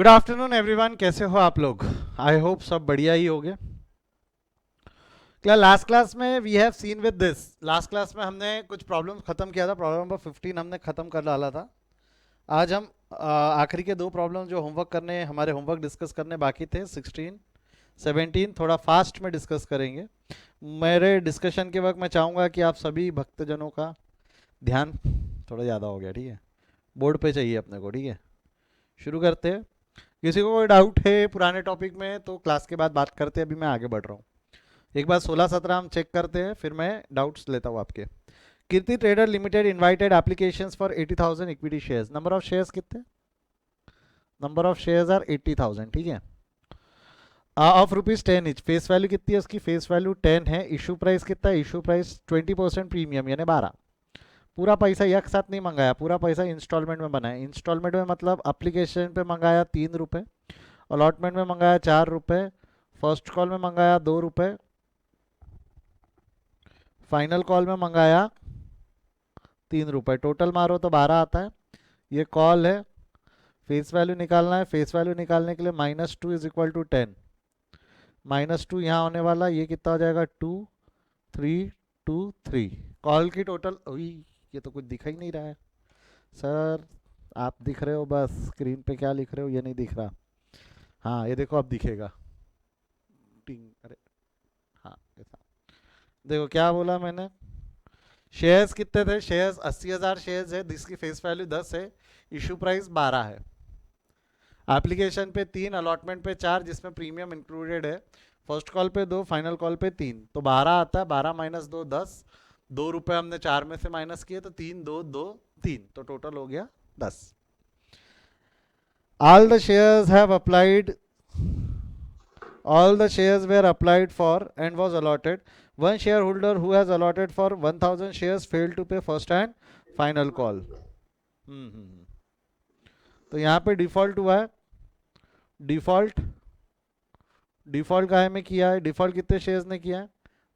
Good afternoon everyone, कैसे हो आप लोग? आई होप सब बढ़िया ही होगे। क्या लास्ट क्लास में we have seen with this, last class में हमने कुछ प्रॉब्लम्स खत्म किया था। प्रॉब्लम नंबर 15 हमने खत्म कर डाला था। आज हम आखिरी के दो प्रॉब्लम जो होमवर्क करने हमारे होमवर्क डिस्कस करने बाकी थे, 16 17 थोड़ा फास्ट में डिस्कस करेंगे। मेरे डिस्कशन के वक्त मैं चाहूँगा कि आप सभी भक्तजनों का ध्यान थोड़ा ज़्यादा हो गया, ठीक है? बोर्ड पे चाहिए अपने को, ठीक है? शुरू करते हैं। किसी को कोई डाउट है पुराने टॉपिक में तो क्लास के बाद बात करते हैं, अभी मैं आगे बढ़ रहा हूँ। एक बार 16-17 हम चेक करते हैं, फिर मैं डाउट्स लेता हूँ आपके। Kirti trader limited invited applications for 80,000 equity shares. Number of shares कितने? नंबर ऑफ शेयर्स आर 80,000, ठीक है। Of rupees 10 each. Face value कितनी है उसकी? फेस वैल्यू 10 है। इशू प्राइस कितना है? इशू प्राइस 20% प्रीमियम यानी 12। पूरा पैसा एक साथ नहीं मंगाया, पूरा पैसा इंस्टॉलमेंट में बनाया। इंस्टॉलमेंट में मतलब एप्लीकेशन पे मंगाया 3 रुपये, अलॉटमेंट में मंगाया 4 रुपये, फर्स्ट कॉल में मंगाया 2 रुपये, फाइनल कॉल में मंगाया 3 रुपये। टोटल मारो तो 12 आता है। ये कॉल है। फेस वैल्यू निकालना है। फेस वैल्यू निकालने के लिए -2 इज इक्वल टू 10। -2 यहाँ होने वाला, ये कितना हो जाएगा? 2 3 2 3। कॉल की टोटल, ये तो कुछ दिखा ही नहीं रहा है सर। आप दिख रहे हो बस, स्क्रीन पे क्या लिख रहे हो ये नहीं दिख रहा। हाँ ये देखो अब दिखेगा। टिंग, अरे हाँ ऐसा। देखो क्या बोला मैंने। शेयर्स कितने थे? शेयर्स 80,000 शेयर्स है जिसकी फेस वैल्यू 10 है। इशू प्राइस 12 है। एप्लीकेशन पे 3, अलॉटमेंट पे 4 जिसमें प्रीमियम इंक्लूडेड है। फर्स्ट कॉल पे 2, फाइनल कॉल पे 3, तो 12 आता है। 12 माइनस 2 10। 2 रुपये हमने 4 में से माइनस किए तो 3 2 2 3, तो टोटल हो गया 10। All the shares have applied, all the shares were applied for and was allotted. One shareholder who has allotted for 1000 shares failed to pay first and final call. तो यहाँ पे डिफॉल्ट हुआ है। डिफॉल्ट डिफॉल्ट काहे में किया है? Default कितने शेयर्स ने किया है?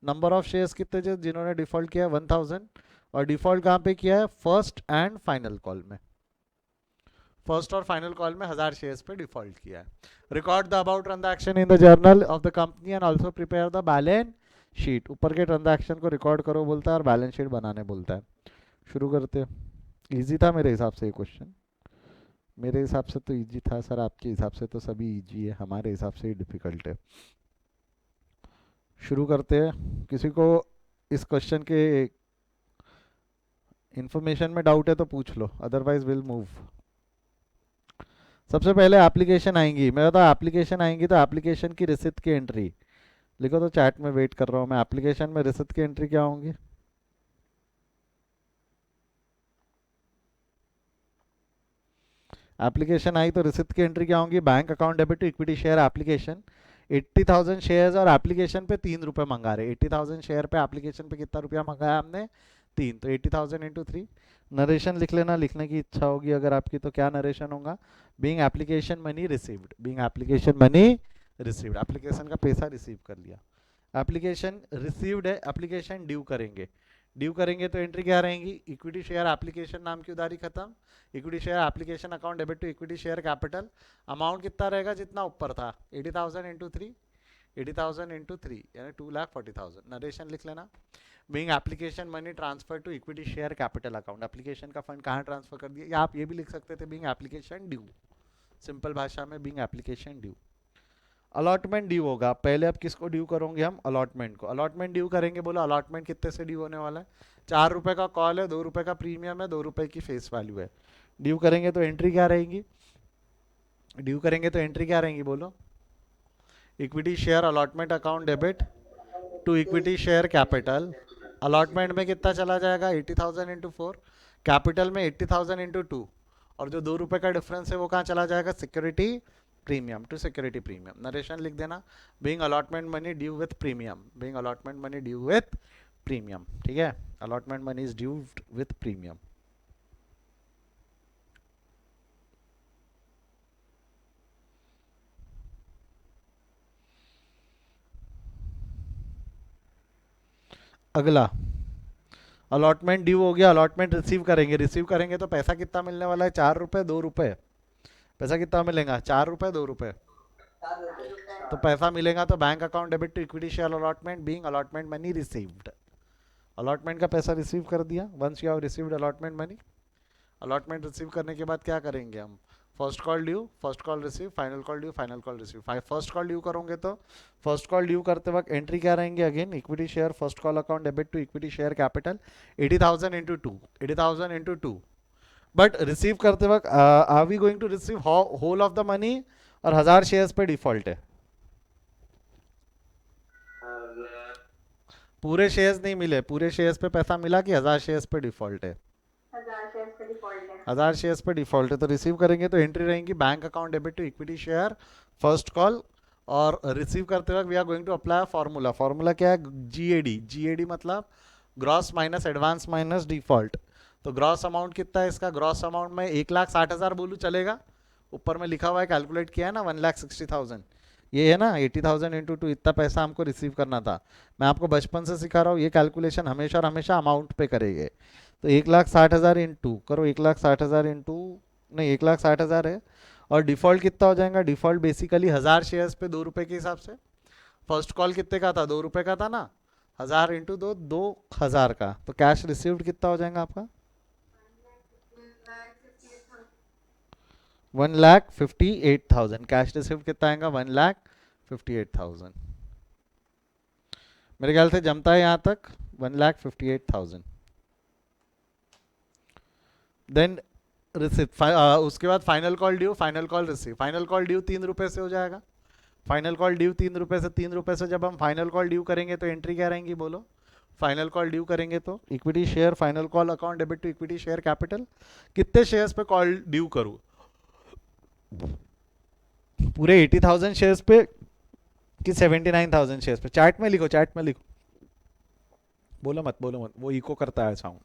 नंबर ऑफ शेयर्स कितने थे जिन्होंने डिफॉल्ट किया है? 1000। और डिफॉल्ट कहाँ पे किया है? फर्स्ट एंड फाइनल कॉल में। फर्स्ट और फाइनल कॉल में 1000 शेयर्स पे डिफॉल्ट किया है। Record the about transaction in the journal of the company and also prepare the balance sheet. ऊपर के ट्रांजैक्शन को रिकॉर्ड करो बोलता है और बैलेंस शीट बनाने बोलता है। शुरू करते हैं। इजी था मेरे हिसाब से ये क्वेश्चन। मेरे हिसाब से तो इजी था सर, आपके हिसाब से तो सभी इजी है, हमारे हिसाब से ही डिफिकल्ट है। शुरू करते हैं। किसी को इस क्वेश्चन के इंफॉर्मेशन में डाउट है तो पूछ लो, अदरवाइज विल मूव। सबसे पहले एप्लीकेशन आएंगी। मैं बता, एप्लीकेशन आएंगी तो एप्लीकेशन की रिसिप्ट की एंट्री लिखो। तो चैट में वेट कर रहा हूँ मैं। एप्लीकेशन में रिसिप्ट की एंट्री क्या होंगी? एप्लीकेशन आई तो रिसिप्ट की एंट्री क्या होंगी? Bank account debit to equity share application. 80,000 shares और एप्लीकेशन पे 3 रुपये मंगा रहे। 80,000 शेयर पे एप्लीकेशन पे कितना रुपया मंगाया हमने? 3, तो 80,000 इंटू 3। नरेशन लिख लेना, लिखने की इच्छा होगी अगर आपकी तो। क्या नरेशन होगा? Being application money received. Being application money received, application का पैसा रिसीव कर लिया। एप्लीकेशन रिसीव्ड है, एप्लीकेशन ड्यू करेंगे। ड्यू करेंगे तो एंट्री क्या रहेंगी? इक्विटी शेयर एप्लीकेशन नाम की उधारी खत्म। Equity share application account debit to equity share capital. Amount कितना रहेगा? जितना ऊपर था, 80,000 इंटू 3। 80,000 इंटू 3 यानी 2,40,000। नरेशन लिख लेना। Being application money transfer to equity share capital account. Application का फंड कहाँ ट्रांसफर कर दिया? या आप ये भी लिख सकते थे बीइंग एप्लीकेशन ड्यू। सिंपल भाषा में being application due. Allotment due होगा। पहले अब किसको ड्यू करोगे हम? अलॉटमेंट को। अलॉटमेंट ड्यू करेंगे। बोलो अलॉटमेंट कितने से ड्यू होने वाला है? 4 रुपये का कॉल है, 2 रुपये का प्रीमियम है, 2 रुपये की फेस वैल्यू है। ड्यू करेंगे तो एंट्री क्या रहेगी? ड्यू करेंगे तो एंट्री क्या रहेंगी बोलो? Equity share allotment account debit to equity share capital. Allotment में कितना चला जाएगा? 80,000 इंटू 4। कैपिटल में 80,000 इंटू 2। और जो 2 रुपये का डिफरेंस है वो कहाँ चला जाएगा? Security premium to security premium. Narration लिख देना। Being allotment money due with premium. Being allotment money due with premium, ठीक है? Allotment money is due with premium. अगला अलॉटमेंट ड्यू हो गया। अलॉटमेंट रिसीव करेंगे। रिसीव करेंगे तो पैसा कितना मिलने वाला है? 4 रुपये, 2 रुपये। पैसा कितना मिलेगा, 4 रुपए 2 रुपए। तो पैसा मिलेगा तो bank account debit to equity share allotment being allotment money received. Allotment का पैसा रिसीव कर दिया, once you have received allotment money. Allotment receive करने के बाद क्या करेंगे हम, first call due, first call receive, final call due, final call receive. First call due करोगे तो फर्स्ट कॉल ड्यू करते वक्त एंट्री क्या रहेंगे, again equity share first call account debit to equity share capital 80,000 into two, 80,000 into two. But receive करते वक्त are we going to receive whole of the money और 1000 shares पे default है, पूरे शेयर्स नहीं मिले, पूरे शेयर्स पे पैसा मिला कि 1000 शेयर्स पे डिफॉल्ट है, 1000 शेयर्स पे डिफॉल्ट है। तो रिसीव करेंगे तो एंट्री रहेंगी bank account debit to equity share first call. और रिसीव करते वक्त we are going to apply formula, formula क्या है, जीएडी, जीएडी मतलब gross minus advance minus default. तो ग्रॉस अमाउंट कितना है इसका, ग्रॉस अमाउंट में 1,60,000 बोलूँ चलेगा, ऊपर में लिखा हुआ है कैलकुलेट किया है ना 1,60,000, ये है ना 80,000 इंटू टू, इतना पैसा हमको रिसीव करना था। मैं आपको बचपन से सिखा रहा हूँ, ये कैलकुलेशन हमेशा और हमेशा अमाउंट पे करेंगे। तो 1,60,000 इंटू करो, 1,60,000 इंटू, नहीं 1,60,000 है, और डिफॉल्ट कितना हो जाएगा, डिफॉल्ट बेसिकली 1000 शेयर्स पे 2 रुपए के हिसाब से। फर्स्ट कॉल कितने का था, 2 रुपए का था ना, 1000 इंटू 2, 2,000 का। तो कैश रिसीव्ड कितना हो जाएगा आपका, 1,58,000। कैश रिसीव्ड कितना आएगा, 1,58,000। मेरे ख्याल से जमता है यहाँ तक, 1,58,000। देन रिसिप्ट, उसके बाद final call due, final call receive. Final call due 3 रुपए से हो जाएगा, फाइनल कॉल ड्यू 3 रुपए से, 3 रुपए से जब हम फाइनल कॉल ड्यू करेंगे तो एंट्री क्या रहेंगी बोलो, फाइनल कॉल ड्यू करेंगे तो equity share final call account debit to equity share capital. कितने शेयर्स पे कॉल ड्यू करूँ, पूरे 80,000 शेयर्स पे कि 79,000 शेयर्स पे, चार्ट में लिखो, चार्ट में लिखो, बोलो मत, बोलो मत, वो इको करता है साउंड।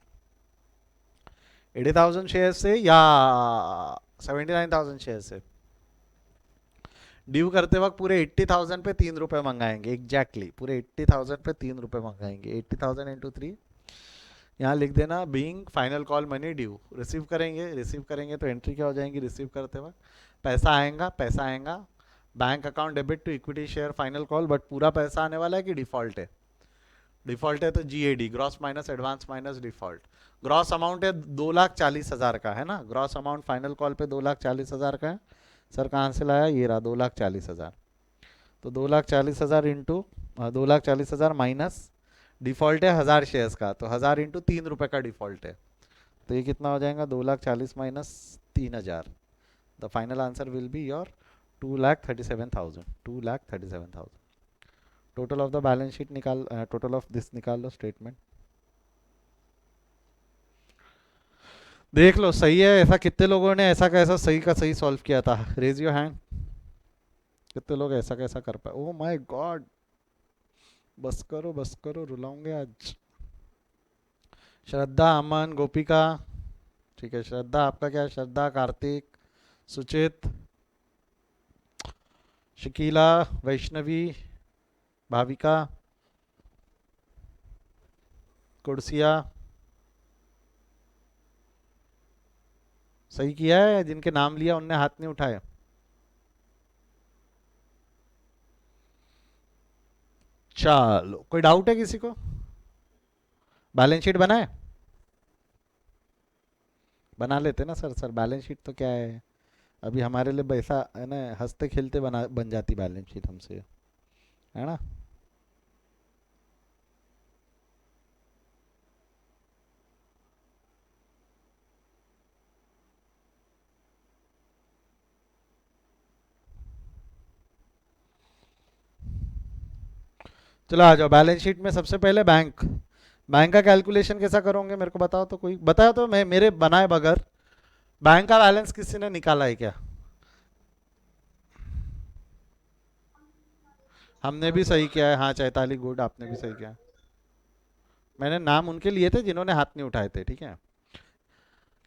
80,000 शेयर से या 79,000 शेयर से, ड्यू करते वक्त पूरे 80,000 पे 3 रुपए मंगाएंगे, एग्जैक्टली पूरे 80,000 पे 3 रुपए मंगाएंगे, 80,000 इंटू 3, यहाँ लिख देना being final call money due. Receive करेंगे, रिसीव करेंगे तो एंट्री क्या हो जाएंगी, रिसीव करते वक्त पैसा आएगा, पैसा आएगा bank account debit to equity share final call, but पूरा पैसा आने वाला है कि डिफॉल्ट है, डिफॉल्ट है तो GAD gross minus advance minus default. Gross amount है 2,40,000 का है ना, ग्रॉस अमाउंट फाइनल कॉल पे 2,40,000 का है। सर कहाँ से लाया, ये रहा 2,40,000। तो 2,40,000 इंटू 2,40,000 माइनस डिफॉल्ट है 1000 शेयर्स का, तो 1000 इंटू 3 रुपए का डिफॉल्ट है, तो ये कितना हो जाएगा, 2,40,000 minus 3,000। The final answer will be your 2,37,000, 2,37,000। Total of the balance sheet निकाल, टोटल ऑफ दिस निकाल लो स्टेटमेंट, देख लो सही है। ऐसा कितने लोगों ने ऐसा कैसा सही का सही सॉल्व किया था, रेज योर हैंड, कितने लोग ऐसा कैसा कर पाए। ओह माय गॉड, बस करो रुलाऊंगे आज। श्रद्धा, अमन, गोपिका, ठीक है श्रद्धा, आपका क्या है, श्रद्धा, कार्तिक, सुचित, शकीला, वैष्णवी, भाविका, कुर्सिया, सही किया है, जिनके नाम लिया उनने हाथ नहीं उठाए। चलो कोई डाउट है किसी को, बैलेंस शीट बनाए, बना लेते ना सर, सर बैलेंस शीट तो क्या है, अभी हमारे लिए ऐसा है ना, हंसते खेलते बना बन जाती बैलेंस शीट हमसे, है ना। चलो आ जाओ, बैलेंस शीट में सबसे पहले बैंक, बैंक का कैलकुलेशन कैसा करोगे मेरे को बताओ तो, कोई बताओ तो, मैं मेरे बनाए बगैर बैंक का बैलेंस किसी ने निकाला है क्या, हमने भी सही किया है, हाँ चैताली गुड, आपने भी सही किया। मैंने नाम उनके लिए थे जिन्होंने हाथ नहीं उठाए थे, ठीक है।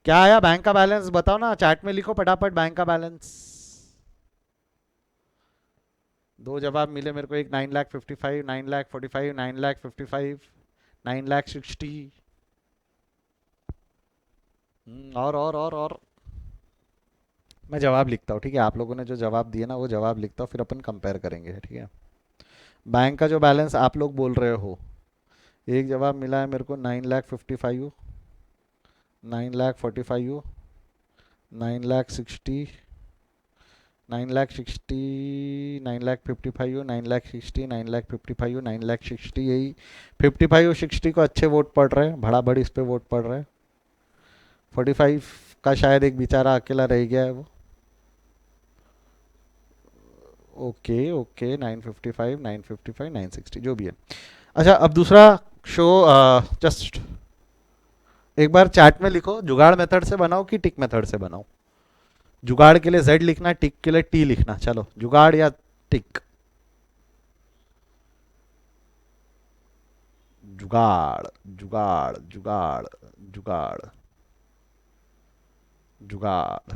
क्या आया बैंक का बैलेंस बताओ ना, चैट में लिखो फटाफट बैंक का बैलेंस। दो जवाब मिले मेरे को, एक 9,55,000, 9,45,000, 9,55,000, 9,60,000। और मैं जवाब लिखता हूँ, ठीक है, आप लोगों ने जो जवाब दिए ना वो जवाब लिखता हूँ, फिर अपन कंपेयर करेंगे, ठीक है। बैंक का जो बैलेंस आप लोग बोल रहे हो, एक जवाब मिला है मेरे को 9,55,000, 9,45,000, 9,60,000, 9,60,000, 9,55,000, 9,60,000, 9,55,000, 9,60,000, यही 55-60 को अच्छे वोट पड़ रहे हैं, भड़ाभड़ इस पे वोट पड़ रहे हैं। 45 का शायद एक बेचारा अकेला रह गया है वो। ओके ओके, 955, 955, 960 जो भी है। अच्छा, अब दूसरा शो, जस्ट एक बार चैट में लिखो, जुगाड़ मेथड से बनाओ कि टिक मेथड से बनाओ। जुगाड़ के लिए जेड लिखना, टिक के लिए टी लिखना। चलो, जुगाड़ या टिक? जुगाड़ जुगाड़ जुगाड़ जुगाड़ जुगाड़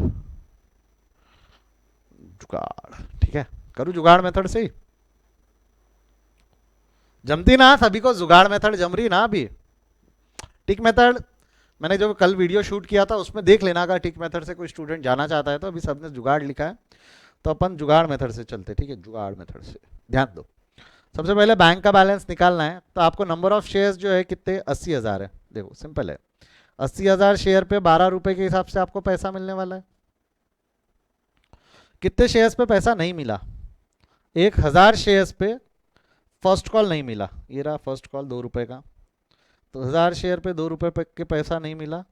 जुगाड़, ठीक है, करूँ जुगाड़ मेथड से ही? जमती ना सभी को, जुगाड़ मेथड जम रही ना अभी। टिक मेथड मैंने जो कल वीडियो शूट किया था उसमें देख लेना, अगर टिक मेथड से कोई स्टूडेंट जाना चाहता है तो। अभी सबने जुगाड़ लिखा है तो अपन जुगाड़ मेथड से चलते, ठीक है, जुगाड़ मेथड से। ध्यान दो, सबसे पहले बैंक का बैलेंस निकालना है, तो आपको नंबर ऑफ शेयर्स जो है कितने, 80,000 है। देखो सिंपल है, 80,000 शेयर पे 12 रुपए के हिसाब से आपको पैसा मिलने वाला है। कितने शेयर्स पे पैसा नहीं मिला? 1,000 शेयर्स पे फर्स्ट कॉल नहीं मिला, ये रहा फर्स्ट कॉल 2 रुपए का। तो 1,000 शेयर पे 2 रुपए के पैसा नहीं मिला।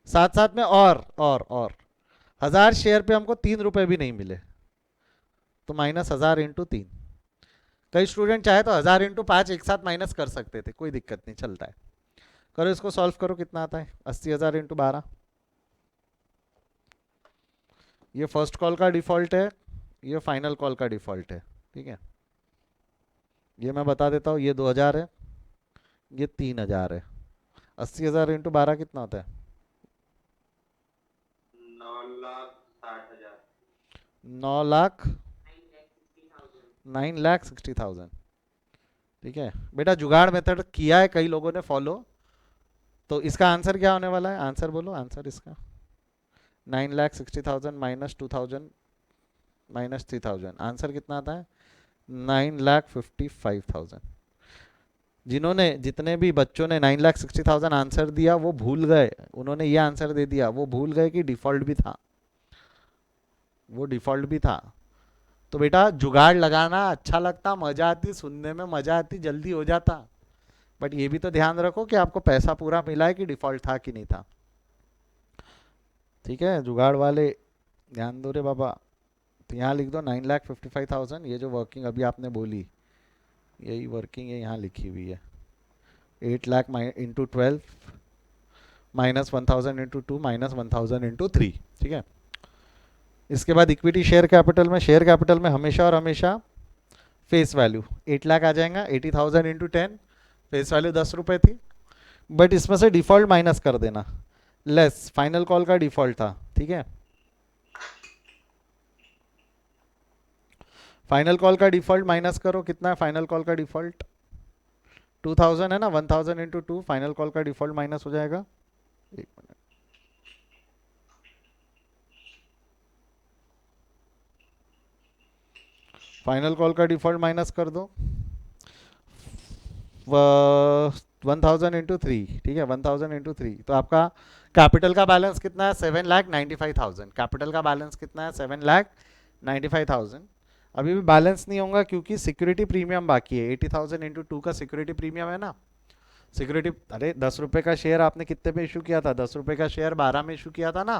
साथ साथ में और 1,000 शेयर पे हमको 3 रुपए भी नहीं मिले, तो -1,000 × 3। कई स्टूडेंट चाहे तो 1,000 × 5 एक साथ माइनस कर सकते थे, कोई दिक्कत नहीं, चलता है। करो इसको, सॉल्व करो, कितना आता है 80,000 × 12। ये फर्स्ट कॉल का डिफॉल्ट है, ये फाइनल कॉल का डिफॉल्ट है, ठीक है। ये मैं बता देता हूँ, ये 2,000 है, ये 3,000 है। 80,000 × 12 कितना होता है? 9,60,000। 9,00,000, 9,60,000, ठीक है बेटा। जुगाड़ मेथड किया है कई लोगों ने फॉलो, तो इसका आंसर क्या होने वाला है? आंसर बोलो, आंसर इसका 9,60,000 -2,000 -3,000, आंसर कितना आता है? 9,55,000। जिन्होंने, जितने भी बच्चों ने 9,60,000 आंसर दिया वो भूल गए, उन्होंने ये आंसर दे दिया, वो भूल गए कि डिफॉल्ट भी था, वो डिफॉल्ट भी था। तो बेटा जुगाड़ लगाना अच्छा लगता, मजा आती, सुनने में मजा आती, जल्दी हो जाता, बट ये भी तो ध्यान रखो कि आपको पैसा पूरा मिला है कि डिफॉल्ट था कि नहीं था, ठीक है। जुगाड़ वाले ध्यान दो रे बाबा। तो यहाँ लिख दो 9,55,000, ये जो वर्किंग अभी आपने बोली, यही वर्किंग है यहाँ लिखी हुई है। 8,00,000 इंटू 12 -1,000 × 2 -1,000 × 3, ठीक है। इसके बाद इक्विटी शेयर कैपिटल में, शेयर कैपिटल में हमेशा और हमेशा फेस वैल्यू 8,00,000 आ जाएगा। 80,000 × 10, फेस वैल्यू 10 रुपए थी, बट इसमें से डिफॉल्ट माइनस कर देना, लेस फाइनल कॉल का डिफॉल्ट था, ठीक है। फाइनल कॉल का डिफॉल्ट माइनस करो, कितना है फाइनल कॉल का डिफॉल्ट? 2,000 है ना, 1,000 × 2 फाइनल कॉल का डिफॉल्ट माइनस हो जाएगा। एक मिनट, फाइनल कॉल का डिफॉल्ट माइनस कर दो, 1,000 × 3, ठीक है, 1,000 × 3, तो आपका कैपिटल का बैलेंस कितना है? 7,95,000। कैपिटल का बैलेंस कितना है? 7,95,000। अभी भी बैलेंस नहीं होगा क्योंकि सिक्योरिटी प्रीमियम बाकी है। 80,000 × 2 का सिक्योरिटी प्रीमियम है ना। सिक्योरिटी, अरे 10 रुपए का शेयर आपने कितने पे इशू किया था? 10 रुपए का शेयर 12 में इशू किया था ना,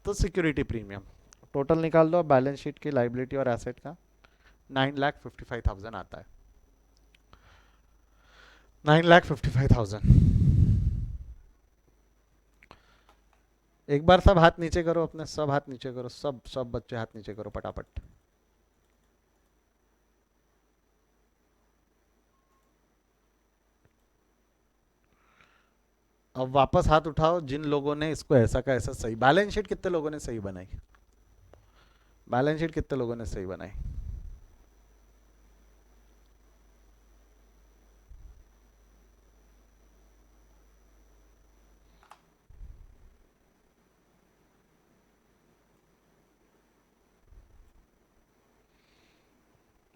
तो सिक्योरिटी प्रीमियम। टोटल निकाल दो बैलेंस शीट की लाइबिलिटी और एसेट का, 9,55,000 आता है, 9,55,000। एक बार सब हाथ नीचे करो, अपने सब हाथ नीचे करो, सब सब बच्चे हाथ नीचे करो फटाफट। अब वापस हाथ उठाओ जिन लोगों ने इसको ऐसा का ऐसा सही, बैलेंस शीट कितने लोगों ने सही बनाई? बैलेंस शीट कितने लोगों ने सही बनाई?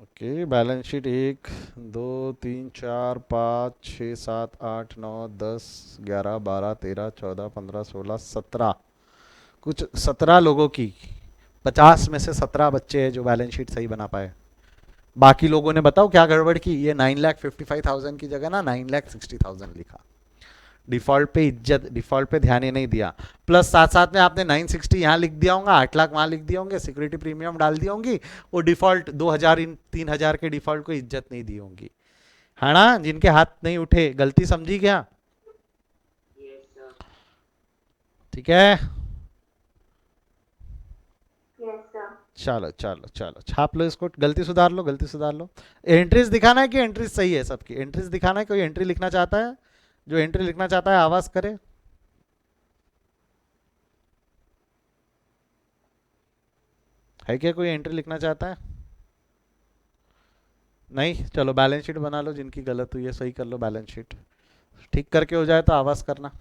ओके, बैलेंस शीट 1 2 3 4 5 6 7 8 9 10 11 12 13 14 15 16 17, कुछ 17 लोगों की, 50 में से 17 बच्चे हैं जो बैलेंस शीट सही बना पाए। बाकी लोगों ने बताओ क्या गड़बड़ की, ये 9,55,000 की जगह ना 9,60,000 लिखा। डिफॉल्ट पे इज्जत, डिफॉल्ट पे ध्यान ही नहीं दिया। प्लस साथ साथ में आपने 960 यहाँ लिख दिया होगा, 8 लाख वहां लिख दिया होंगे, सिक्योरिटी प्रीमियम डाल दी होंगी, वो डिफॉल्ट 2,000 इन 3,000 के डिफॉल्ट को इज्जत नहीं दी होंगी, है ना? जिनके हाथ नहीं उठे, गलती समझी क्या? Yes sir. ठीक है, यस सर। चलो चलो चलो, छाप लो इसको, गलती सुधार लो, गलती सुधार लो। एंट्रीज दिखाना है कि एंट्रीज सही है सबकी? एंट्रीज दिखाना है, कोई एंट्री लिखना चाहता है? जो एंट्री लिखना चाहता है आवाज करे। है क्या कोई एंट्री लिखना चाहता है? नहीं, चलो बैलेंस शीट बना लो, जिनकी गलत हुई है सही कर लो बैलेंस शीट। ठीक करके हो जाए तो आवाज करना।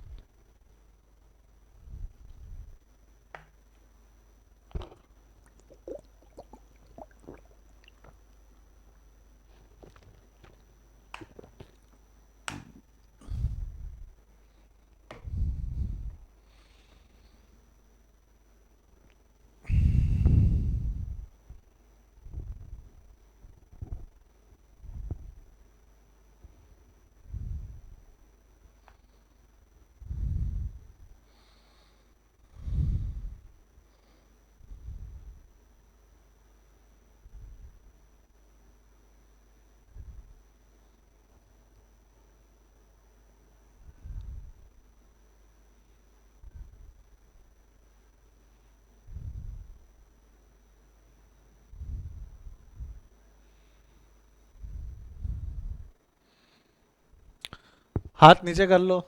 हाथ नीचे कर लो,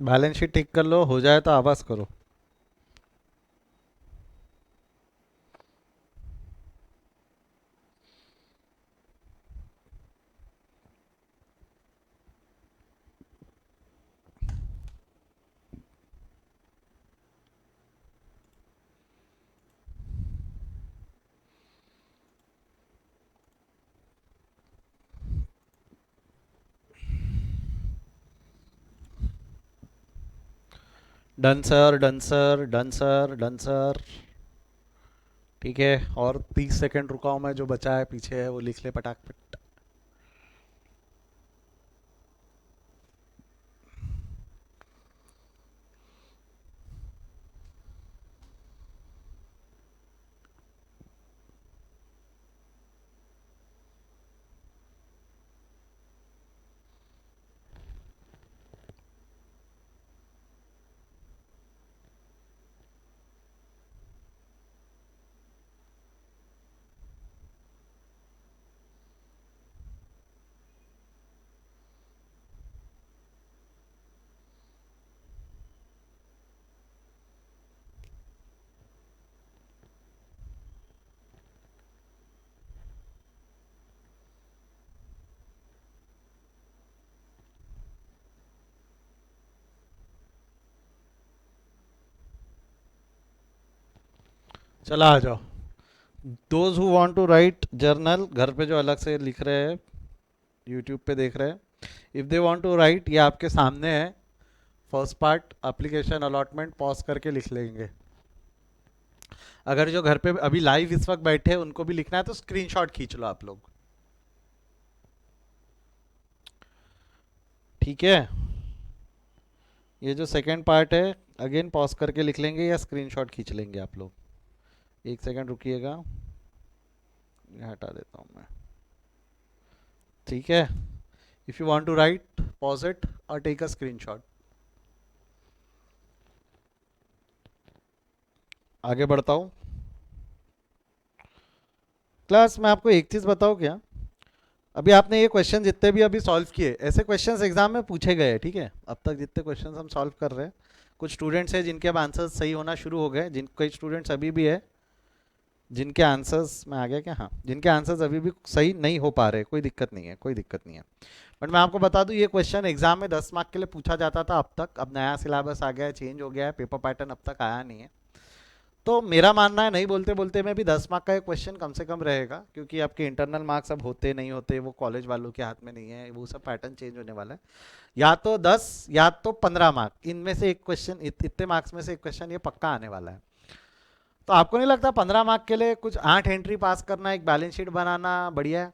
बैलेंस शीट ठीक कर लो, हो जाए तो आवाज करो। Done sir, done sir, done sir, done sir. ठीक है, और 30 सेकंड रुका हूं मैं, जो बचा है पीछे है वो लिख ले पटाख पट। चला आ जाओ। Those who want to write journal, घर पे जो अलग से लिख रहे हैं, यूट्यूब पे देख रहे हैं, if they want to write, ये आपके सामने है। First part application allotment pause करके लिख लेंगे। अगर जो घर पे अभी लाइव इस वक्त बैठे हैं उनको भी लिखना है तो स्क्रीनशॉट खींच लो आप लोग। ठीक है, ये जो सेकंड पार्ट है अगेन पॉज करके लिख लेंगे या स्क्रीनशॉट खींच लेंगे आप लोग। 1 सेकंड रुकिएगा, ये हटा देता हूँ मैं। ठीक है, if you want to write pause it और टेक अ स्क्रीनशॉट। आगे बढ़ता हूँ। क्लास में आपको एक चीज बताओ क्या, अभी आपने ये क्वेश्चन जितने भी अभी सॉल्व किए, ऐसे क्वेश्चंस एग्जाम में पूछे गए हैं, ठीक है? अब तक जितने क्वेश्चंस हम सॉल्व कर रहे हैं, कुछ स्टूडेंट्स हैं जिनके अब आंसर्स सही होना शुरू हो गए, जिन कई स्टूडेंट्स अभी भी है जिनके आंसर्स में आ गया क्या, हाँ, जिनके आंसर्स अभी भी सही नहीं हो पा रहे, कोई दिक्कत नहीं है, कोई दिक्कत नहीं है। बट मैं आपको बता दूं, ये क्वेश्चन एग्जाम में 10 मार्क के लिए पूछा जाता था अब तक, अब नया सिलेबस आ गया है, चेंज हो गया है, पेपर पैटर्न अब तक आया नहीं है। तो मेरा मानना है नहीं बोलते बोलते में भी 10 मार्क का एक क्वेश्चन कम से कम रहेगा, क्योंकि आपके इंटरनल मार्क्स अब होते नहीं होते, वो कॉलेज वालों के हाथ में नहीं है, वो सब पैटर्न चेंज होने वाला है। या तो 10 या तो 15 मार्क, इनमें से एक क्वेश्चन, इतने मार्क्स में से एक क्वेश्चन ये पक्का आने वाला है। तो आपको नहीं लगता 15 मार्क के लिए कुछ 8 एंट्री पास करना, एक बैलेंस शीट बनाना बढ़िया है?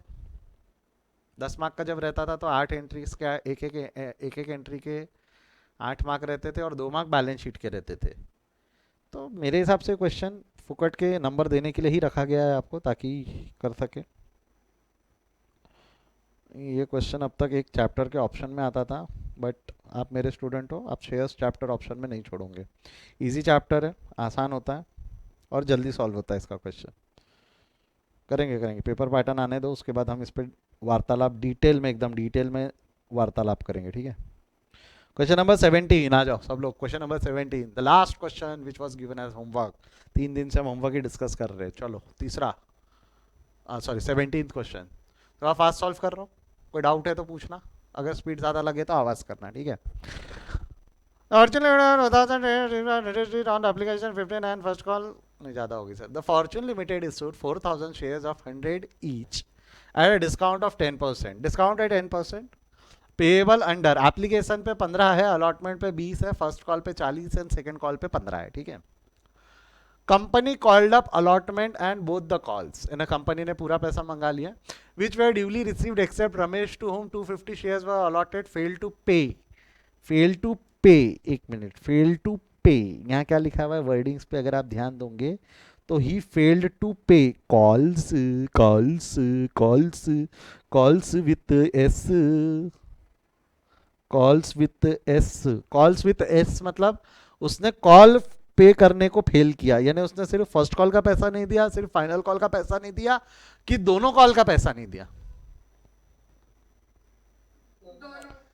10 मार्क का जब रहता था तो 8 एंट्री के एक एक एंट्री के 8 मार्क रहते थे और 2 मार्क बैलेंस शीट के रहते थे। तो मेरे हिसाब से क्वेश्चन फुकट के नंबर देने के लिए ही रखा गया है आपको, ताकि कर सके। ये क्वेश्चन अब तक एक चैप्टर के ऑप्शन में आता था, बट आप मेरे स्टूडेंट हो, आप शेयर्स चैप्टर ऑप्शन में नहीं छोड़ोगे। इजी चैप्टर है, आसान होता है और जल्दी सॉल्व होता है इसका क्वेश्चन। करेंगे करेंगे, पेपर पैटर्न आने दो, उसके बाद हम इस पर वार्तालाप डिटेल में, एकदम डिटेल में वार्तालाप करेंगे, ठीक है। क्वेश्चन नंबर 17 आ जाओ सब लोग। Question number 17, the last question which was given as homework. 3 दिन से हम होमवर्क ही डिस्कस कर रहे हैं। चलो तीसरा, सॉरी 17th क्वेश्चन। तो आप फास्ट सॉल्व कर रहा हूँ, कोई डाउट है तो पूछना, अगर स्पीड ज़्यादा लगे तो आवाज़ करना, ठीक है। एप्लीकेशन 59 फर्स्ट कॉल नहीं ज़्यादा होगी sir. The Fortune limited issued 4000 shares of 100 each at a discount of 10%। Discount है 10%। पेएबल अंडर, एप्लीकेशन पे 15 है, अलॉटमेंट पे 20 है, फर्स्ट कॉल पे 40 है, सेकंड कॉल पे 15 है, ठीक है। Company called up allotment and both the calls, इन कंपनी ने पूरा पैसा मंगा लिया, which were duly received except Ramesh to whom 250 shares were allotted, fail to pay. Fail to pay, एक मिनट, फेल टू पे यहाँ क्या लिखा हुआ है वर्डिंग्स पे अगर आप ध्यान दोगे तो ही फेल्ड टू पे calls, calls calls calls with S, calls with S, calls with S मतलब उसने कॉल पे करने को फेल किया, यानी उसने सिर्फ फर्स्ट कॉल का पैसा नहीं दिया, सिर्फ फाइनल कॉल का पैसा नहीं दिया, कि दोनों कॉल का पैसा नहीं दिया।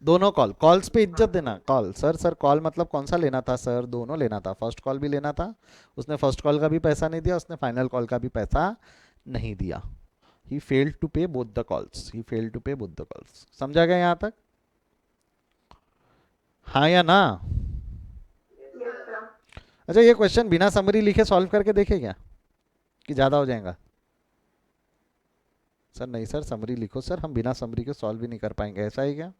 दोनों कॉल, कॉल्स पे इज्जत देना। कॉल सर, सर कॉल मतलब कौन सा लेना था सर? दोनों लेना था, फर्स्ट कॉल भी लेना था, उसने फर्स्ट कॉल का भी पैसा नहीं दिया, उसने फाइनल कॉल का भी पैसा नहीं दिया। He failed to pay both the calls, he failed to pay both the calls. समझा गया यहाँ तक? हाँ या ना? Yes, sir. अच्छा, ये क्वेश्चन बिना समरी लिखे सॉल्व करके देखे क्या, कि ज़्यादा हो जाएगा? सर नहीं सर, समरी लिखो सर, हम बिना समरी के सॉल्व भी नहीं कर पाएंगे, ऐसा ही क्या?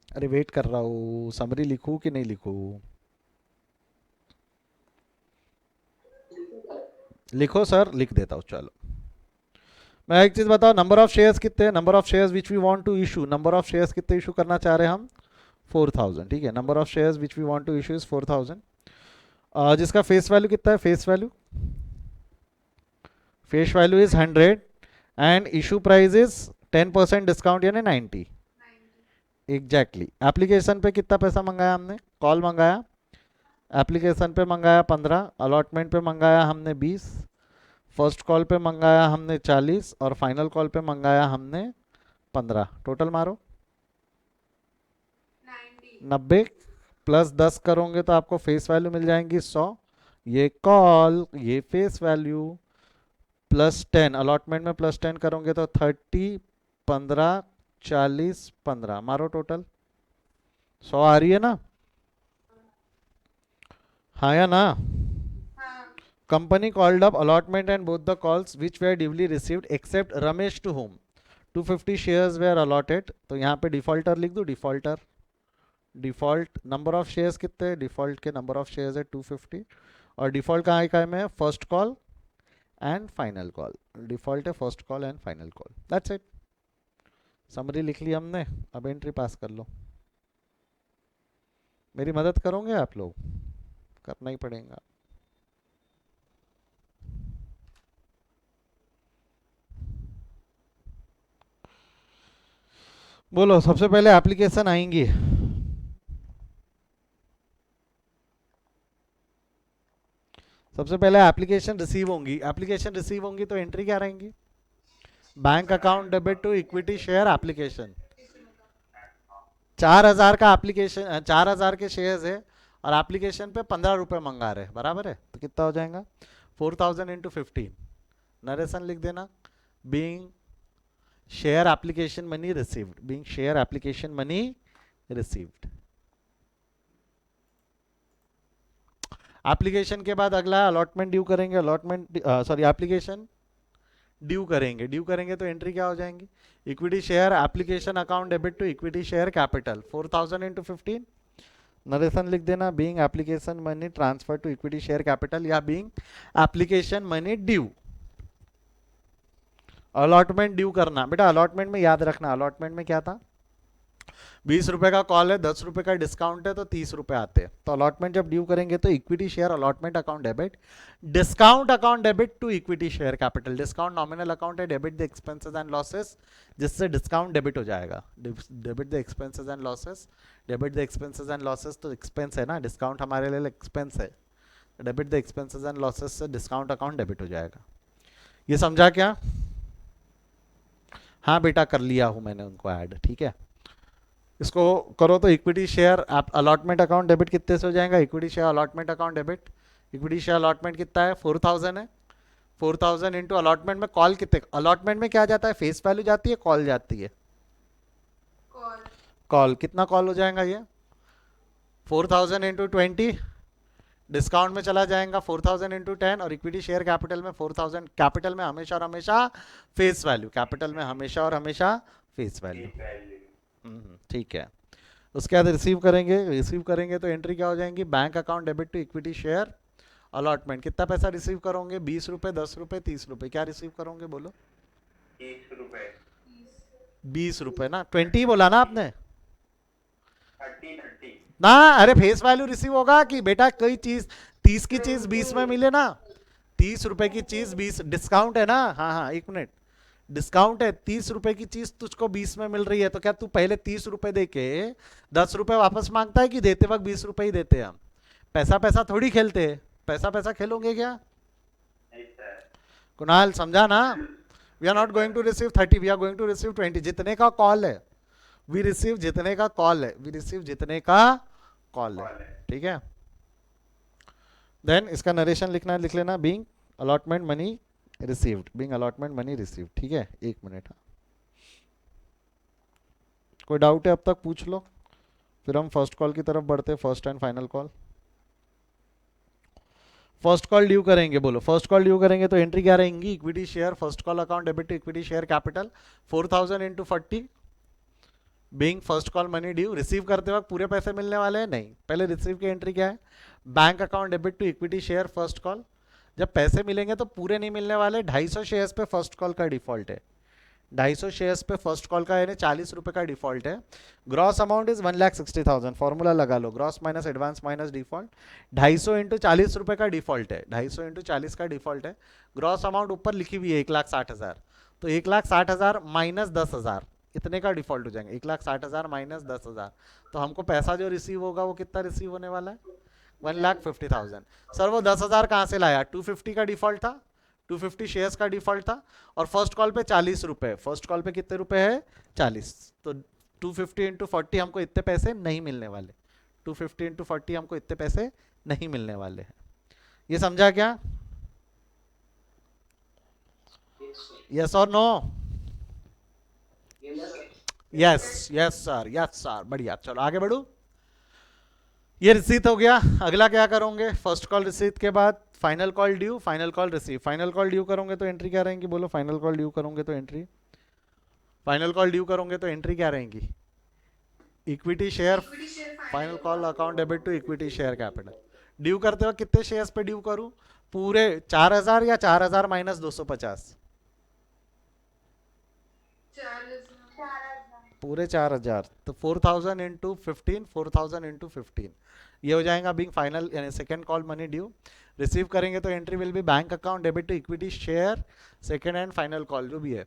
अरे वेट कर रहा हूँ, समरी लिखूँ कि नहीं लिखूँ? लिखो सर, लिख देता हूँ, चलो। मैं एक चीज़ बताओ, नंबर ऑफ शेयर्स कितने हैं? Number of shares which we want to issue, number of shares कितने इशू करना चाह रहे हैं हम? 4000, ठीक है। Number of shares which we want to issue is 4000। जिसका फेस वैल्यू कितना है? Face value is 100 and issue price is 10% discount यानी 90 एग्जैक्टली। एप्लीकेशन पे कितना पैसा मंगाया हमने? कॉल मंगाया, एप्लीकेशन पे मंगाया 15, अलॉटमेंट पे मंगाया हमने 20, फर्स्ट कॉल पे मंगाया हमने 40 और फाइनल कॉल पे मंगाया हमने 15। टोटल मारो 90 प्लस 10 करोगे तो आपको फेस वैल्यू मिल जाएंगी 100। ये कॉल, ये फेस वैल्यू, प्लस 10, अलॉटमेंट में प्लस 10 करोगे तो 30, 15, 40, 15, मारो टोटल 100 आ रही है ना? हाँ या ना? Company called up allotment and both the calls which were duly received except Ramesh to whom 250 shares were allotted. तो यहाँ पे डिफॉल्टर लिख दूँ, defaulter, default number of shares कितने? डिफॉल्ट के नंबर ऑफ शेयर्स है 250 और डिफॉल्ट कहाँ में है? First call and final call. Default है first call and final call, that's it. Summary लिख ली हमने, अब एंट्री पास कर लो। मेरी मदद करोगे आप लोग? करना ही पड़ेगा। बोलो, सबसे पहले एप्लीकेशन आएंगी, सबसे पहले एप्लीकेशन रिसीव होंगी। एप्लीकेशन रिसीव होंगी तो एंट्री क्या रहेंगी? Bank account debit to equity share application. 4000 का एप्लीकेशन, 4000 के शेयर्स है और एप्लीकेशन पे 15 रुपये मंगा रहे, बराबर है? तो कितना हो जाएगा? 4000 इंटू 15। नरेशन लिख देना, being share application money received, being share application money received. Application के बाद अगला अलॉटमेंट ड्यू करेंगे, अलॉटमेंट सॉरी एप्लीकेशन ड्यू करेंगे, ड्यू करेंगे तो एंट्री क्या हो जाएंगी, equity share application account debit to equity share capital 4000 into 15, narration लिख देना, being application money transfer to equity share capital या being application money due. Allotment due करना, बेटा अलॉटमेंट में याद रखना, अलॉटमेंट में क्या था, 20 रुपए का कॉल है, 10 रुपए का डिस्काउंट है तो 30 रुपए आते हैं। तो अलॉटमेंट जब ड्यू करेंगे तो equity share allotment account debit, discount account debit to equity share capital. Discount nominal account है, debit the expenses and losses, जिससे डिस्काउंट डेबिट हो जाएगा। Debit the expenses and losses, debit the expenses and losses तो expense है ना, discount हमारे लिए expense है, debit the expenses and losses से डिस्काउंट अकाउंट डेबिट हो जाएगा। ये समझा क्या? हाँ बेटा कर लिया हूं मैंने उनको ऐड, ठीक है। इसको करो तो equity share allotment account debit कितने से हो जाएगा, equity share allotment account debit, equity share allotment कितना है 4000 है, 4000 इंटू अलॉटमेंट में कॉल कितने, अलॉटमेंट में क्या जाता है, फेस वैल्यू जाती है, कॉल जाती है, कॉल कॉल कितना कॉल हो जाएगा ये 4000 इंटू 20, डिस्काउंट में चला जाएगा 4000 इंटू 10, और इक्विटी शेयर कैपिटल में 4000, कैपिटल में हमेशा और हमेशा फेस वैल्यू, कैपिटल में हमेशा और हमेशा फेस वैल्यू, ठीक है। उसके बाद रिसीव करेंगे, रिसीव करेंगे तो एंट्री क्या हो जाएंगी, bank account debit to equity share allotment. कितना पैसा रिसीव करोगे, 20 रुपए, 10 रुपए, 30 रुपए, क्या रिसीव करोगे बोलो, 30 रुपए, 20 रुपए ना, 20 बोला ना आपने 30 ना, अरे फेस वैल्यू रिसीव होगा कि बेटा कोई चीज 30 की चीज 20 में मिले ना, 30 रुपए की चीज 20, डिस्काउंट है ना, हाँ हाँ एक मिनट, डिस्काउंट है, 30 रुपए की चीज तुझको 20 में मिल रही है, तो क्या तू पहले 30 रुपए दे के 10 रुपए वापस मांगता है कि देते वक्त 20 रुपए ही देते हैं हम, पैसा पैसा थोड़ी खेलते हैं, पैसा पैसा खेलोगे क्या नहीं सर, कुणाल, समझा ना, we are not going to receive 30, we are going to receive 20, जितने का कॉल है वी रिसीव, जितने का कॉल है वी रिसीव, जितने का कॉल है, ठीक है। देन इसका नरेशन लिखना है, लिख लेना, being allotment money received, being allotment money received, ठीक है। एक मिनट, हाँ कोई डाउट है अब तक पूछ लो, फिर हम फर्स्ट कॉल की तरफ बढ़ते हैं, first and final call. First call due करेंगे, बोलो फर्स्ट कॉल ड्यू करेंगे तो एंट्री क्या रहेंगी, equity share first call account debit to equity share capital 4000 into 40, being first call money due. Receive करते वक्त पूरे पैसे मिलने वाले हैं नहीं, पहले रिसीव की एंट्री क्या है, bank account debit to equity share first call, जब पैसे मिलेंगे तो पूरे नहीं मिलने वाले, 250 शेयर्स पे फर्स्ट कॉल का डिफॉल्ट है, 250 शेयर्स पे फर्स्ट कॉल का यानी 40 रुपए का डिफॉल्ट है। ग्रॉस अमाउंट इज 1,60,000, फॉर्मूला लगा लो, gross minus advance minus default, 250 into 40 रुपए का डिफॉल्ट है, 250 इंटू 40 का डिफॉल्ट है। ग्रॉस अमाउंट ऊपर लिखी हुई है 1,60,000, तो 1,60,000 माइनस 10,000, इतने का डिफॉल्ट हो जाएंगे, 1,60,000 माइनस 10,000, तो हमको पैसा जो रिसीव होगा वो कितना रिसीव होने वाला है 1,50,000। सर वो 10,000 कहाँ से लाया, 250 का डिफॉल्ट था, 250 शेयर्स का डिफॉल्ट था, और फर्स्ट कॉल पे 40 रुपए, फर्स्ट कॉल पे कितने रुपए है 40, तो 250 इंटू 40 हमको इतने पैसे नहीं मिलने वाले, 250 इंटू 40 हमको इतने पैसे नहीं मिलने वाले हैं। ये समझा क्या, यस और no, yes yes sir, yes sir, बढ़िया, चलो आगे बढ़ो। ये रिसीट हो गया, अगला क्या करोगे, फर्स्ट कॉल रिसीट के बाद final call due, final call receive, final call due करोगे तो एंट्री क्या रहेंगी, बोलो फाइनल कॉल ड्यू करोगे तो एंट्री, फाइनल कॉल ड्यू करोगे तो एंट्री क्या रहेंगी, equity share final call account debit to equity share capital. Due करते वक्त कितने शेयर्स पे ड्यू करूं, पूरे 4,000 या 4,000 माइनस 250, 4,000 पूरे 4,000, तो 4,000 इंटू 15, 4,000 इंटू 15, ये हो जाएगा बीइंग फाइनल यानी second call money due. Receive करेंगे तो entry will be bank account debit to equity share second and final call जो भी है।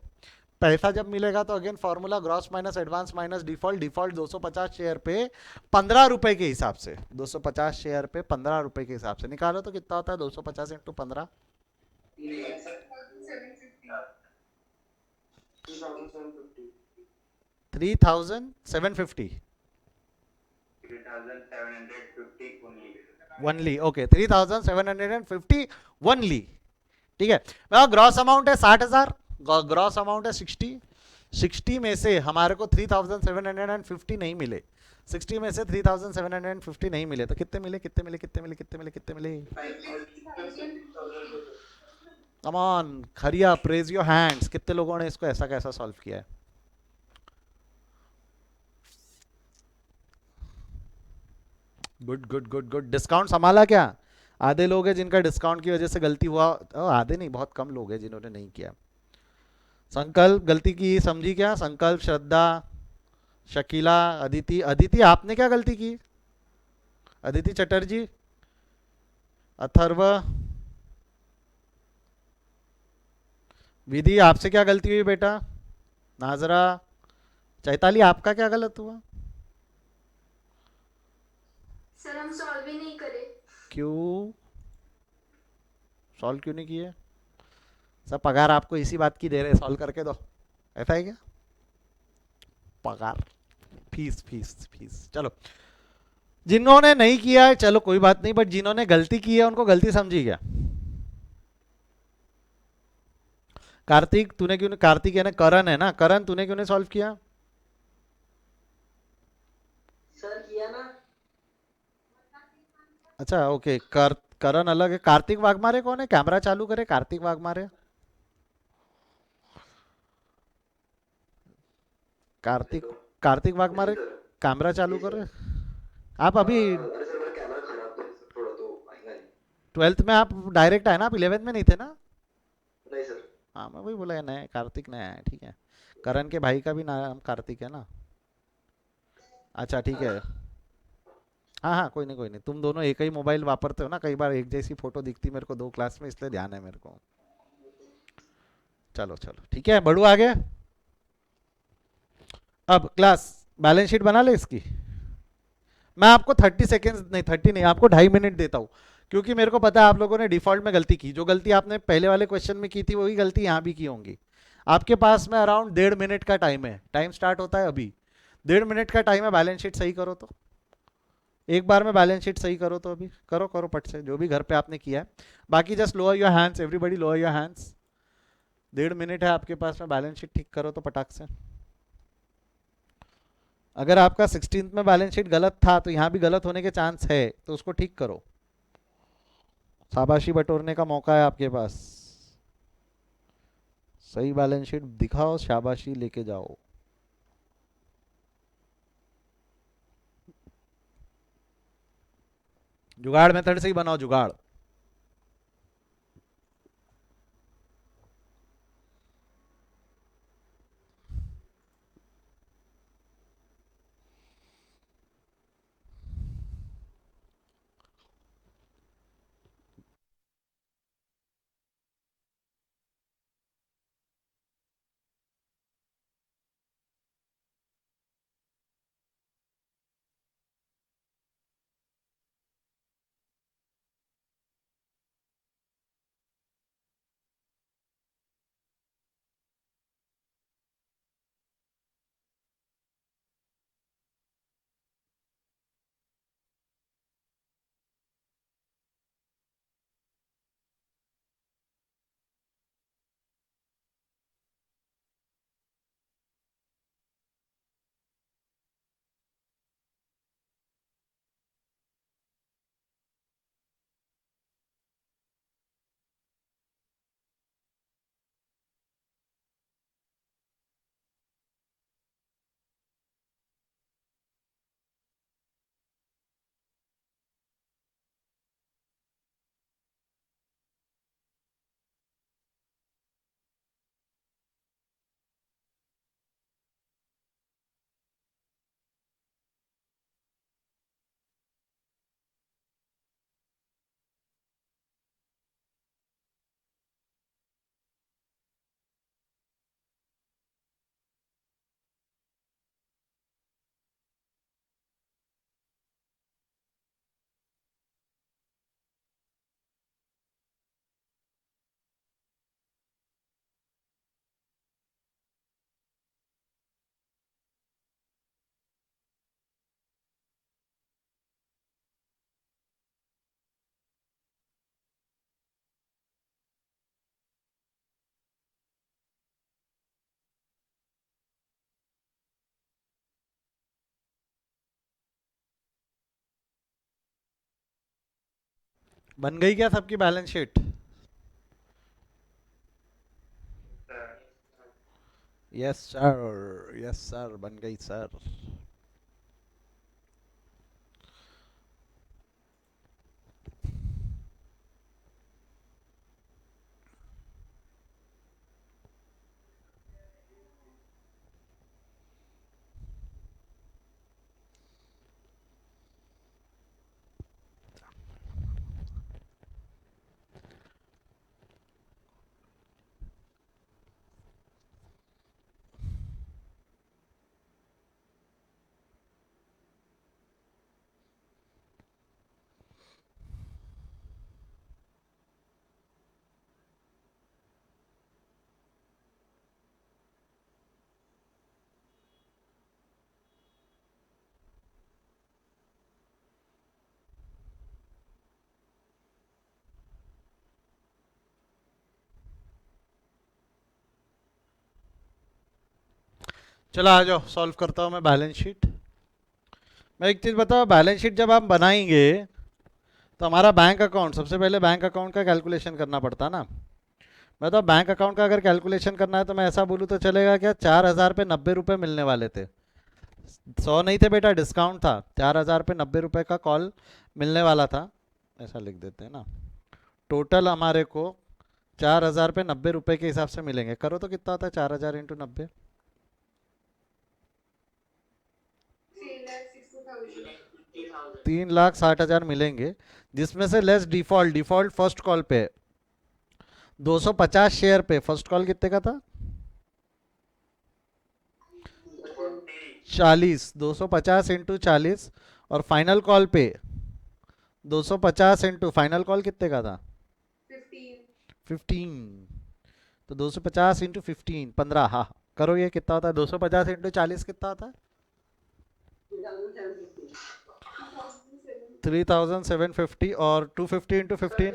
पैसा जब मिलेगा तो again formula gross minus advance minus default, default 250 share पे 15 रुपए के हिसाब से, 250 शेयर पे 15 रुपए के हिसाब से निकालो तो कितना होता है 250 into 15, 3,750 3,750 only, only, okay 3,750 only, ठीक है। ग्रॉस अमाउंट है 60,000, ग्रॉस अमाउंट है 60 में से हमारे को 3,750 नहीं मिले, 60 में से 3750 नहीं मिले तो कितने मिले, कितने मिले, कितने मिले, कितने मिले, कितने मिले? Come on Khariya, raise your hands, कितने लोगों ने इसको ऐसा कैसा सॉल्व किया है? Good good good good. Discount संभाला क्या? आधे लोग हैं जिनका डिस्काउंट की वजह से गलती हुआ, आधे नहीं, बहुत कम लोग हैं जिन्होंने नहीं किया। संकल्प गलती की समझी क्या? संकल्प, श्रद्धा, शकीला, अदिति। अदिति आपने क्या गलती की? अदिति चटर्जी, अथर्व, विधि आपसे क्या गलती हुई बेटा? नाजरा, चैताली आपका क्या गलत हुआ? सर हम सॉल्व ही नहीं करे। क्यों सॉल्व क्यों नहीं किए? सब पगार आपको इसी बात की दे रहे, सॉल्व करके दो, ऐसा है क्या? पगार, फीस फीस फीस। चलो, जिन्होंने नहीं किया है चलो कोई बात नहीं, बट जिन्होंने गलती की है उनको गलती समझी क्या? कार्तिक तूने क्यों नहीं, कार्तिक यानी करण है ना, करण तूने क्यों नहीं सॉल्व किया? सर किया ना। अच्छा ओके, करण अलग है। कार्तिक वाघमारे कौन है? कैमरा चालू करे कार्तिक वाघमारे। कार्तिक, देखो। कार्तिक जी वाघमारे, सर। कैमरा चालू जी सर। करे। आप अभी अरे सर मेरा कैमरा खराब था सर, थोड़ा तो आएगा नहीं। 12th में आप डायरेक्ट आए ना, आप 11th में नहीं थे ना? नहीं सर। हाँ मैं वही बोला है, नए कार्तिक नया है, ठीक है। करण के भाई का भी नाम कार्तिक है ना? अच्छा ठीक है। हाँ हाँ कोई नहीं कोई नहीं, तुम दोनों एक ही मोबाइल वापरते हो ना, कई बार एक जैसी फोटो दिखती मेरे को दो क्लास में, इसलिए ध्यान है मेरे को। चलो चलो ठीक है, बढ़ू आगे। अब क्लास बैलेंस शीट बना ले इसकी। मैं आपको 30 सेकेंड नहीं, 30 नहीं, आपको 2.5 मिनट देता हूँ, क्योंकि मेरे को पता है आप लोगों ने डिफॉल्ट में गलती की, जो गलती आपने पहले वाले क्वेश्चन में की थी वही गलती यहाँ भी की होंगी। आपके पास में अराउंड 1.5 मिनट का टाइम है, टाइम स्टार्ट होता है अभी। 1.5 मिनट का टाइम है, बैलेंस शीट सही करो तो। एक बार में बैलेंस शीट सही करो तो, अभी करो करो पट से, जो भी घर पे आपने किया है। बाकी just lower your hands, everybody lower your hands. 1.5 minute है आपके पास में, बैलेंस शीट ठीक करो तो पटाख से। अगर आपका 16th में बैलेंस शीट गलत था तो यहाँ भी गलत होने के चांस है, तो उसको ठीक करो। शाबाशी बटोरने का मौका है आपके पास। सही बैलेंस शीट दिखाओ, शाबाशी लेके जाओ। जुगाड़ मेथड से ही बनाओ जुगाड़। बन गई क्या सबकी balance sheet? Sir yes sir, बन गई सर। चलो आ जाओ, सॉल्व करता हूँ मैं बैलेंस शीट। मैं एक चीज़ बताओ, बैलेंस शीट जब हम बनाएंगे तो हमारा बैंक अकाउंट, सबसे पहले बैंक अकाउंट का कैलकुलेशन करना पड़ता ना। मैं तो बैंक अकाउंट का अगर कैलकुलेशन करना है तो मैं ऐसा बोलूँ तो चलेगा क्या, 4,000 पे 90 रुपये मिलने वाले थे। 100 नहीं थे बेटा, डिस्काउंट था। 4,000 पे 90 रुपये का कॉल मिलने वाला था, ऐसा लिख देते हैं ना। टोटल हमारे को 4,000 पे 90 रुपये के हिसाब से मिलेंगे। करो तो कितना होता है 4,000 इंटू 90? 3,60,000 मिलेंगे, जिसमें से less default, default first call पे 250 शेयर पे फर्स्ट कॉल कितने का था? 40। 250 इंटू 40, और फाइनल कॉल पे 250 इंटू फाइनल कॉल कितने का था? 15। तो 250 इंटू 15, 15। हाँ, करो ये कितना होता है? 250 इंटू 40 कितना होता है? 3,750। और 250 इंटू 15?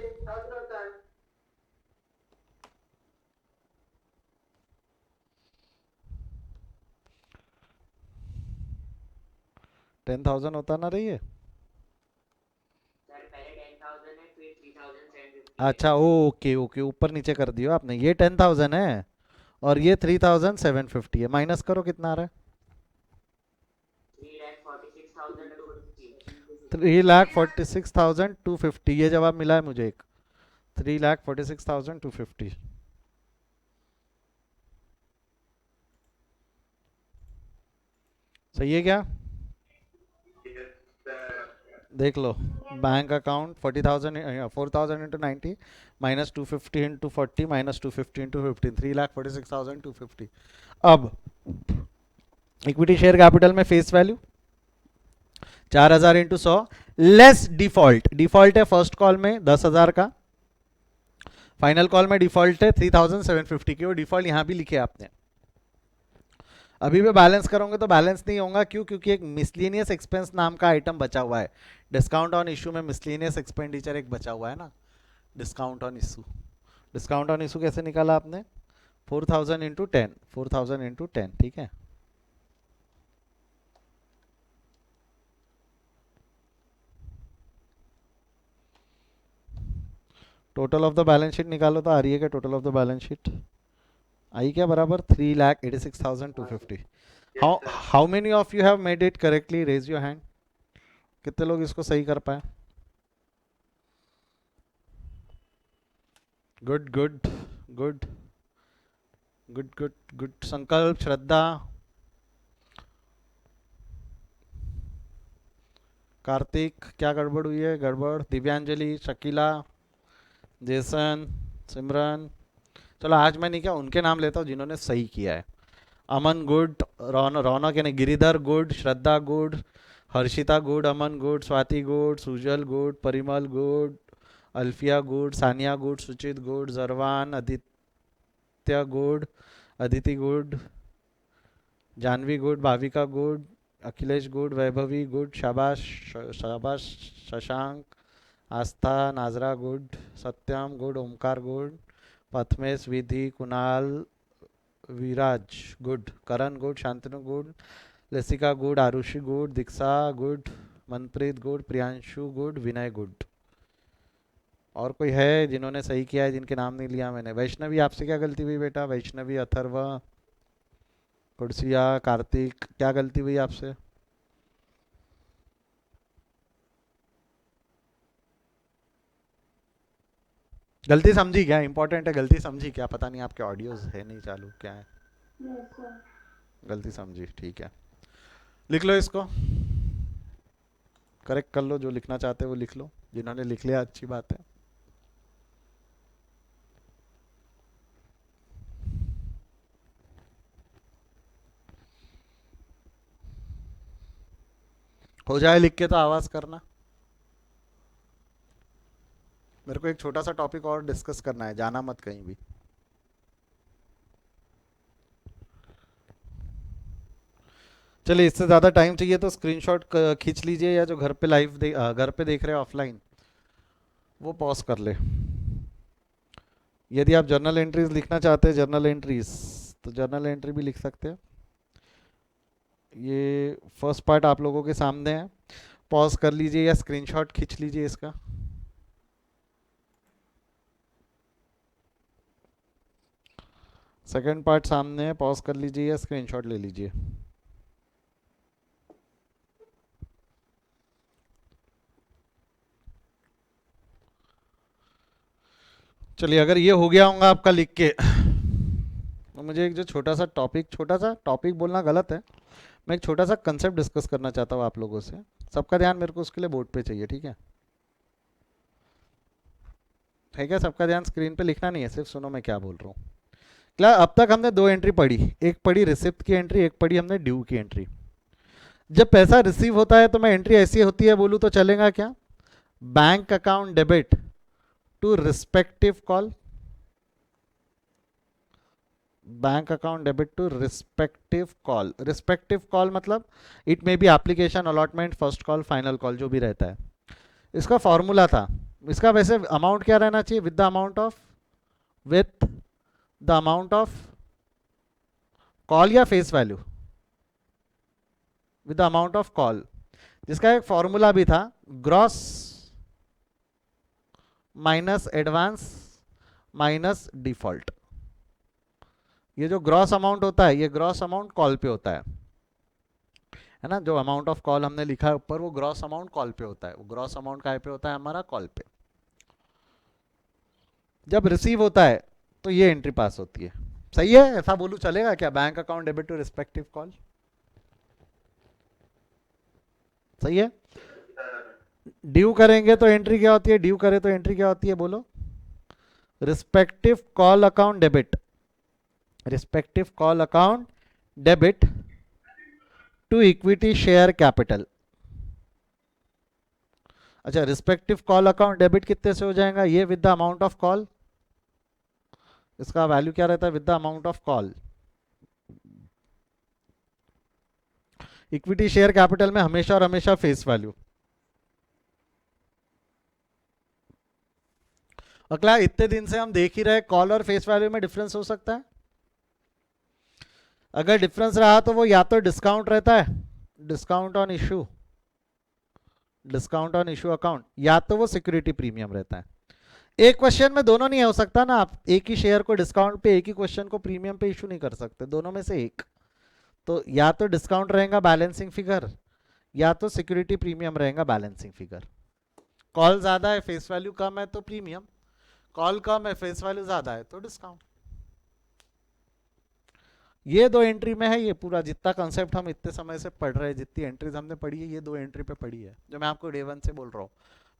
10,000 होता ना रही है? अच्छा, ओके ओके, ऊपर नीचे कर दियो आपने। ये 10,000 है और ये 3,750 है। माइनस करो कितना आ रहा है? 3,46,250। ये जवाब मिला है मुझे एक, 3,46,250। सही है क्या? Yes sir. देख लो, bank account 40,000, 4,000 into 90 minus 250 into 40 minus 250 into 15, 3,46,250। अब इक्विटी शेयर कैपिटल में face value 4,000 into 100 less default, default है फर्स्ट कॉल में 10,000 का, फाइनल कॉल में डिफॉल्ट है 3,750 की। वो डिफॉल्ट यहाँ भी लिखे आपने। अभी भी बैलेंस करोगे तो बैलेंस नहीं होगा, क्यों? क्योंकि एक मिसलिनियस एक्सपेंस नाम का आइटम बचा हुआ है। डिस्काउंट ऑन इशू में मिसलिनियस एक्सपेंडिचर एक बचा हुआ है ना, discount on issue. Discount on issue कैसे निकाला आपने? 4,000 इंटू 10, 4,000 इंटू 10, ठीक है। Total of the balance sheet निकालो तो आ रही है क्या total of the balance sheet? आई क्या बराबर? 3,86,250। How yes sir. How many of you have made it correctly? Raise your hand. कितने लोग इसको सही कर पाए? Good good good good good good. Sankalp, Shraddha, Kartik, क्या गड़बड़ हुई है? गड़बड़। दिव्यांजलि, शकीला, जेसन, सिमरन। चलो आज मैं नहीं क्या, उनके नाम लेता हूँ जिन्होंने सही किया है। अमन गुड, रौनक यानी Giridhar good, Shraddha good, Harshita good, Aman good, Swati good, Sujal good, Parimal good, Alfiya good, Saniya good, Suchit good, Zarwan, Aditya good, Aditi good, Janhvi good, Bhavika good, Akhilesh good, Vaibhavi good, शाबाश, शाबाश, Shashank, Aastha, Nazra good, Satyam good, Omkar good, Prathmesh, Vidhi, Kunal, Viraj good, Karan good, Shantanu good, Lasika good, Arushi good, Diksha good, Manpreet good, Priyanshu good, Vinay good. और कोई है जिन्होंने सही किया है, जिनके नाम नहीं लिया मैंने? वैष्णवी, आपसे क्या गलती हुई बेटा? वैष्णवी, अथर्व, कुर्सिया, कार्तिक, क्या गलती हुई आपसे? गलती समझी क्या? इंपॉर्टेंट है, गलती समझी क्या? पता नहीं आपके ऑडियोज है नहीं चालू, क्या है? गलती समझी, ठीक है। लिख लो इसको, करेक्ट कर लो, जो लिखना चाहते हो वो लिख लो। जिन्होंने लिख लिया अच्छी बात है। हो जाए लिख के तो आवाज करना। मेरे को एक छोटा सा टॉपिक और डिस्कस करना है, जाना मत कहीं भी। चलिए, इससे ज़्यादा टाइम चाहिए तो स्क्रीनशॉट खींच लीजिए, या जो घर पे घर पे देख रहे हैं ऑफलाइन, वो पॉज कर ले। यदि आप जर्नल एंट्रीज लिखना चाहते हैं, जर्नल एंट्रीज, तो जर्नल एंट्री भी लिख सकते हैं। ये फर्स्ट पार्ट आप लोगों के सामने है, पॉज कर लीजिए या स्क्रीनशॉट खींच लीजिए इसका। सेकंड पार्ट सामने है, पॉज कर लीजिए या स्क्रीनशॉट ले लीजिए। चलिए, अगर ये हो गया होगा आपका लिख के, तो मुझे एक जो छोटा सा टॉपिक बोलना गलत है, मैं एक छोटा सा कंसेप्ट डिस्कस करना चाहता हूँ आप लोगों से। सबका ध्यान मेरे को उसके लिए बोर्ड पे चाहिए, ठीक है? ठीक है, सबका ध्यान स्क्रीन पे लिखना नहीं है, सिर्फ सुनो मैं क्या बोल रहा हूँ। क्या अब तक हमने दो एंट्री पढ़ी, एक पढ़ी रिसिप्ट की एंट्री, एक पढ़ी हमने ड्यू की एंट्री। जब पैसा रिसीव होता है तो मैं एंट्री ऐसी होती है बोलूँ तो चलेगा क्या? Bank account debit to respective call, bank account debit to respective call. Respective call मतलब it may be application, allotment, first call, final call, जो भी रहता है। इसका फॉर्मूला था, इसका वैसे अमाउंट क्या रहना चाहिए? With the amount of call या face value? With the amount of call, जिसका एक फॉर्मूला भी था, gross minus advance minus default. ये जो ग्रॉस अमाउंट होता है, ये ग्रॉस अमाउंट कॉल पे होता है ना? जो अमाउंट ऑफ कॉल हमने लिखा है ऊपर, वो ग्रॉस अमाउंट कॉल पे होता है। वो ग्रॉस अमाउंट काय पे होता है? हमारा कॉल पे। जब रिसीव होता है तो ये एंट्री पास होती है। सही है? ऐसा बोलूं चलेगा क्या? Bank account debit to respective call, सही है? ड्यू करेंगे तो एंट्री क्या होती है? ड्यू करे तो एंट्री क्या होती है बोलो? Respective call account debit, respective call account debit to equity share capital. अच्छा, रिस्पेक्टिव कॉल अकाउंट डेबिट कितने से हो जाएगा? ये with the amount of call, इसका वैल्यू क्या रहता है? With the amount of call. Equity share capital में हमेशा और हमेशा फेस वैल्यू। अगला, इतने दिन से हम देख ही रहे, कॉल और फेस वैल्यू में डिफरेंस हो सकता है। अगर डिफरेंस रहा तो वो या तो डिस्काउंट रहता है, discount on issue, discount on issue account, या तो वो सिक्योरिटी प्रीमियम रहता है। एक क्वेश्चन में दोनों नहीं हो सकता ना, आप एक ही शेयर को डिस्काउंट पे, एक ही क्वेश्चन को प्रीमियम पे इशू नहीं कर सकते, दोनों में से एक। तो या तो डिस्काउंट रहेगा बैलेंसिंग फिगर, या तो सिक्योरिटी प्रीमियम रहेगा बैलेंसिंग फिगर। कॉल ज्यादा है, फेस वैल्यू कम है तो प्रीमियम, कॉल कम है, फेस वैल्यू ज्यादा है तो डिस्काउंट। ये दो एंट्री में है, ये पूरा जितना कंसेप्ट हम इतने समय से पढ़ रहे हैं, जितनी एंट्रीज हमने पढ़ी है, ये दो एंट्री पे पढ़ी है, जो मैं आपको डे 1 से बोल रहा हूँ।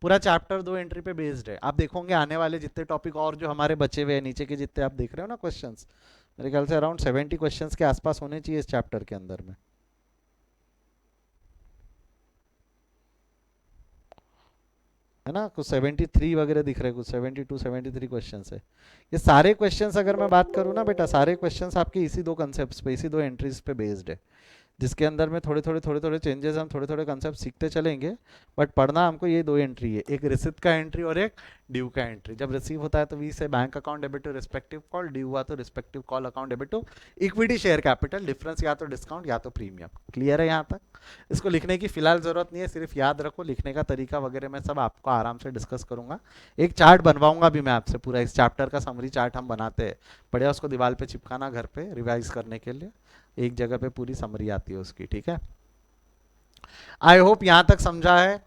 पूरा चैप्टर दो एंट्री पे बेस्ड है। आप देखोगे आने वाले जितने टॉपिक और जो हमारे बचे हुए हैं, नीचे के जितने आप देख रहे हो ना क्वेश्चंस, मेरे ख्याल से अराउंड 70 क्वेश्चंस के आसपास होने चाहिए इस चैप्टर के अंदर में। है ना? कुछ 73 वगैरह दिख रहे हैं, कुछ 72 73 क्वेश्चंस है। ये सारे क्वेश्चंस अगर मैं बात करूँ ना बेटा, सारे क्वेश्चंस आपके इसी दो कंसेप्ट्स पे, इसी दो एंट्रीज पे बेस्ड है। जिसके अंदर में थोड़े थोड़े चेंजेस, हम थोड़े थोड़े कंसेप्ट सीखते चलेंगे, बट पढ़ना हमको ये दो एंट्री है, एक रिसिप्ट का एंट्री और एक ड्यू का एंट्री। जब रिसीव होता है तो वी से bank account debit to respective call, due हुआ तो respective call account debit to equity share capital, difference या तो डिस्काउंट या तो प्रीमियम। क्लियर है यहाँ तक? इसको लिखने की फिलहाल जरूरत नहीं है, सिर्फ याद रखो, लिखने का तरीका वगैरह मैं सब आपको आराम से डिस्कस करूंगा। एक चार्ट बनवाऊंगा भी मैं आपसे, पूरा इस चैप्टर का समरी चार्ट हम बनाते हैं, बढ़िया, उसको दीवार पे चिपकाना घर पे रिवाइज करने के लिए, एक जगह पे पूरी समरी आती है उसकी, ठीक है। आई होप यहां तक समझा है।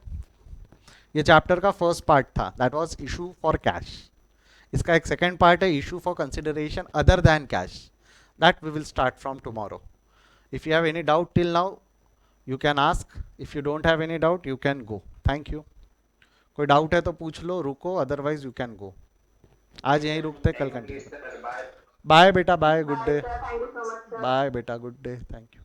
ये चैप्टर का फर्स्ट पार्ट था, that was issue for cash. इसका एक सेकंड पार्ट है, issue for consideration other than cash, that we will start from tomorrow. If you have any doubt till now you can ask, if you don't have any doubt you can go. Thank you. कोई doubt है तो पूछ लो, रुको, otherwise you can गो। आज यहीं रुकते, कल continue. Sir bye. Bye बेटा, bye, good day. Thank you so much sir. Bye बेटा, गुड डे, थैंक यू।